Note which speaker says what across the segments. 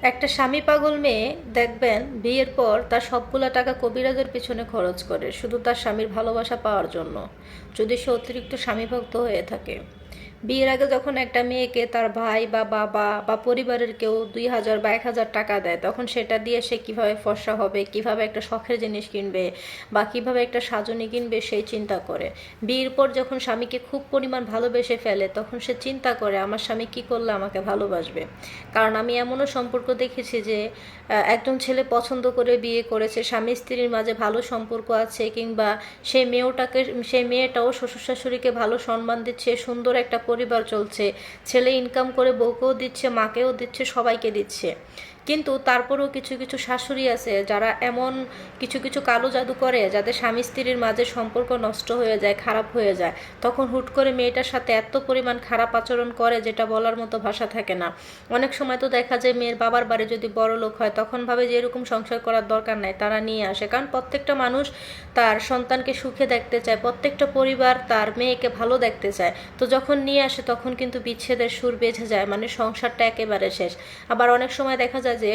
Speaker 1: একটা স্বামী পাগল মেয়ে দেখবেন বিয়ের পর তার সবগুলা টাকা কবিরাজের পিছনে খরচ করে শুধু তার স্বামীর ভালোবাসা পাওয়ার জন্য, যদি সে অতিরিক্ত স্বামীভক্ত হয়ে থাকে। বিয়ের আগে যখন একটা মেয়েকে তার ভাই বা বাবা বা পরিবারের কেউ 2,000 বা 1,000 টাকা দেয়, তখন সেটা দিয়ে সে কিভাবে ফর্সা হবে, কিভাবে একটা শখের জিনিস কিনবে বা কিভাবে একটা সাজনি কিনবে সেই চিন্তা করে। বিয়ের পর যখন স্বামীকে খুব পরিমাণ ভালোবেসে ফেলে, তখন সে চিন্তা করে আমার স্বামী কি করলে আমাকে ভালোবাসবে। কারণ আমি এমনও সম্পর্ক দেখেছি যে একজন ছেলে পছন্দ করে বিয়ে করেছে, স্বামী স্ত্রীর মাঝে ভালো সম্পর্ক আছে, কিংবা সেই মেয়েটাও শ্বশুর শাশুড়িকে ভালো সম্মান দিচ্ছে, সুন্দর একটা পরিবার চলছে, ছেলে ইনকাম করে বউকেও দিচ্ছে, মাকেও দিচ্ছে, সবাইকে দিচ্ছে। কিন্তু তারপরেও কিছু কিছু শাশুড়ি আছে যারা এমন কিছু কিছু কালো জাদু করে যাদের স্বামী স্ত্রীর মাঝে সম্পর্ক নষ্ট হয়ে যায়, খারাপ হয়ে যায়। তখন হুট করে মেয়েটার সাথে এত পরিমাণ খারাপ আচরণ করে যেটা বলার মতো ভাষা থাকে না। অনেক সময় তো দেখা যায় মেয়ের বাবার বাড়ি যদি বড় লোক হয়, তখন ভাবে যে এরকম সংসার করার দরকার নাই, তারা নিয়ে আসে। কারণ প্রত্যেকটা মানুষ তার সন্তানকে সুখে দেখতে চায়, প্রত্যেকটা পরিবার তার মেয়েকে ভালো দেখতে চায়। তো যখন নিয়ে আসে তখন কিন্তু বিচ্ছেদের সুর বেঁধে যায়, মানে সংসারটা একেবারে শেষ। আবার অনেক সময় দেখা যায় যে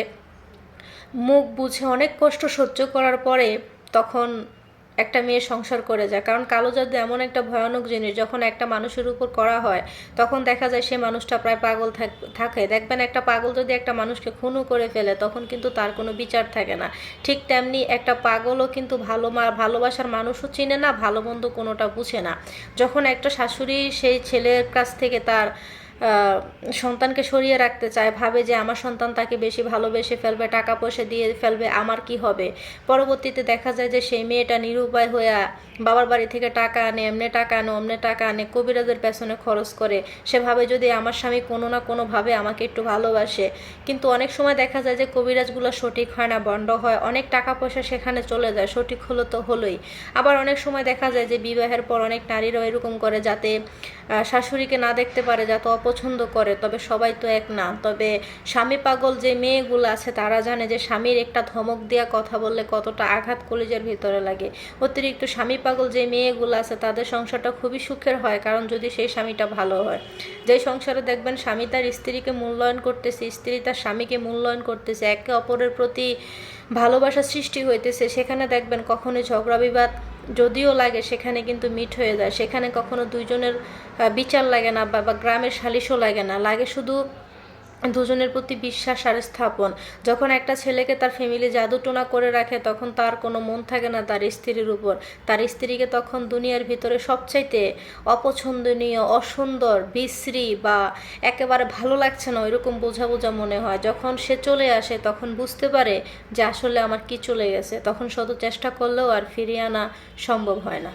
Speaker 1: মুখ বুঝে অনেক কষ্ট সহ্য করার পরে তখন একটা মেয়ে সংসার করে যায়। কারণ কালো জাদু এমন একটা ভয়ানক জিনিস, যখন একটা মানুষের উপর করা হয় তখন দেখা যায় সে মানুষটা প্রায় পাগল থাকে। দেখবেন একটা পাগল যদি একটা মানুষকে খুনও করে ফেলে, তখন কিন্তু তার কোনো বিচার থাকে না। ঠিক তেমনি একটা পাগলও কিন্তু ভালোবাসার মানুষও চিনে না, ভালো মন্দ কোনোটা বুঝে না। যখন একটা শাশুড়ি সেই ছেলের কাছ থেকে তার সন্তানকে সরিয়ে রাখতে চায়, ভাবে যে আমার সন্তান তাকে বেশি ভালোবেসে ফেলবে, টাকা পয়সা দিয়ে ফেলবে, আমার কি হবে। পরবর্তীতে দেখা যায় যে সেই মেয়েটা নিরুপায় হয়ে বাবার বাড়ি থেকে টাকা আনে, এমনি টাকা আনে, অমনে টাকা আনে, কবিরাজের পেছনে খরচ করে। সে ভাবে যদি আমার স্বামী কোনো না কোনোভাবে আমাকে একটু ভালোবাসে। কিন্তু অনেক সময় দেখা যায় যে কবিরাজগুলো সঠিক হয় না, বন্ধ হয়, অনেক টাকা পয়সা সেখানে চলে যায়। সঠিক হলো তো হলোই। আবার অনেক সময় দেখা যায় যে বিবাহের পর অনেক নারীরাও এরকম করে যাতে শাশুড়িকে না দেখতে পারে, যাতে অপছন্দ করে। তবে সবাই তো এক না। তবে স্বামী পাগল যে মেয়েগুলো আছে তারা জানে যে স্বামীর একটা ধমক দেওয়া কথা বললে কতটা আঘাত কলিজার ভিতরে লাগে। অতিরিক্ত স্বামী পাগল যে মেয়েগুলো আছে তাদের সংসারটা খুবই সুখের হয়, কারণ যদি সেই স্বামীটা ভালো হয়। যে সংসারে দেখবেন স্বামী তার স্ত্রীকে মূল্যায়ন করতেছে, স্ত্রী তার স্বামীকে মূল্যায়ন করতেছে, একে অপরের প্রতি ভালোবাসা সৃষ্টি হইতেছে, সেখানে দেখবেন কখনোই ঝগড়া বিবাদ যদিও লাগে সেখানে কিন্তু মিট হয়ে যায়। সেখানে কখনো দুইজনের বিচার লাগে না, বা গ্রামের সালিশও লাগে না, লাগে শুধু দুজনের প্রতি বিশ্বাস আর স্থাপন। যখন একটা ছেলেকে তার ফ্যামিলি জাদুটোনা করে রাখে, তখন তার কোনো মন থাকে না তার স্ত্রীর উপর। তার স্ত্রীকে তখন দুনিয়ার ভিতরে সবচাইতে অপছন্দনীয়, অসুন্দর, বিশ্রী বা একেবারে ভালো লাগছে না ওইরকম বোঝা বোঝা মনে হয়। যখন সে চলে আসে তখন বুঝতে পারে যে আসলে আমার কি চলে গেছে, তখন শত চেষ্টা করলেও আর ফিরিয়ে আনা সম্ভব হয় না।